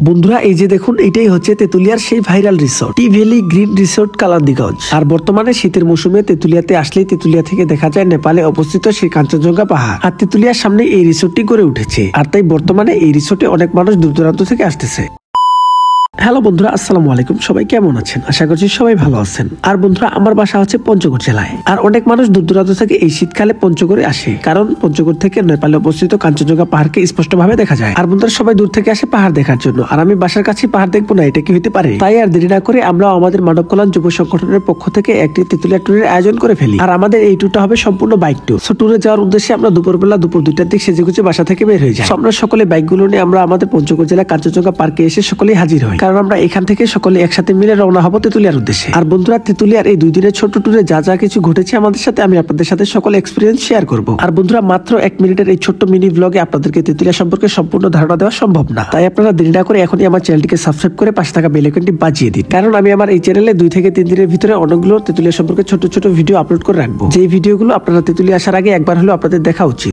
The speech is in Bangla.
বন্ধুরা এই যে দেখুন, এটাই হচ্ছে তেতুলিয়ার সেই ভাইরাল রিসোর্ট টি ভ্যালি গ্রিন রিসোর্ট কালান্দিগঞ্জ। আর বর্তমানে শীতের মৌসুমে তেতুলিয়াতে আসলেই তেতুলিয়া থেকে দেখা যায় নেপালে অবস্থিত সেই কাঞ্চনজঙ্ঘা পাহাড়। আর তেতুলিয়ার সামনে এই রিসোর্টটি গড়ে উঠেছে, আর তাই বর্তমানে এই রিসোর্টে অনেক মানুষ দূর দূরান্ত থেকে আসতেছে। হ্যালো বন্ধুরা, আসসালামু আলাইকুম। সবাই কেমন আছেন? আশা করছি সবাই ভালো আছেন। আর বন্ধুরা, আমার বাসা হচ্ছে পঞ্চগড় জেলায়। আর অনেক মানুষ দূর দূরান্ত থেকে এই শীতকালে পঞ্চগড়ে আসে, কারণ পঞ্চগড় থেকে নেপালে অবস্থিত কাঞ্চনজঙ্ঘা পাহাড়কে স্পষ্ট ভাবে দেখা যায়। আর বন্ধুরা, সবাই দূর থেকে আসে পাহাড় দেখার জন্য। আর আমি বাসার কাছে পাহাড় দেখবো না, এটা কি হতে পারে? তাই আর দেরি না করে আমরা আমাদের মানব কল্যাণ যুব সংগঠনের পক্ষ থেকে একটি তেতুলিয়া ট্যুরের আয়োজন করে ফেলি। আর আমাদের এই ট্যুরটা হবে সম্পূর্ণ বাইক ট্যুর। সো ট্যুরে যাওয়ার উদ্দেশ্যে আমরা দুপুর 2টার দিক সেজেগুজে বাসা থেকে বের হয়ে যাই। আমরা সকলে বাইকগুলো নিয়ে আমরা আমাদের পঞ্চগড় জেলা কাঞ্চনজঙ্ঘা পার্কে এসে সকলেই হাজির হই, কারণ আমরা এখান থেকে সকলে একসাথে মিলে রওনা হবো তেতুলিয়ার উদ্দেশ্যে। আর বন্ধুরা, তেতুলিয়ার এই 2 দিনের ছোট্ট ট্যুরে যা যা কিছু ঘটেছে আমাদের সাথে, আমি আপনাদের সাথে সকল এক্সপিরিয়েন্স শেয়ার করব। আর বন্ধুরা, মাত্র 1 মিনিটের এই ছোট্ট মিনি ব্লগে আপনাদেরকে তেতুলিয়া সম্পর্কে সম্পূর্ণ ধারণা দেওয়া সম্ভব না। তাই আপনারা দেরি না করে এখনই আমার চ্যানেলটিকে সাবস্ক্রাইব করে পাশে থাকা বেল আইকনটি বাজিয়ে দিন, কারণ আমি আমার এই চ্যানেলে 2 থেকে 3 দিনের ভিতরে অনেকগুলো তেতুলিয়া সম্পর্কে ছোট ছোট ভিডিও আপলোড করে রাখবো, যে ভিডিওগুলো আপনারা তেতুলিয়া আসার আগে একবার হলেও আপনাদের দেখা উচিত।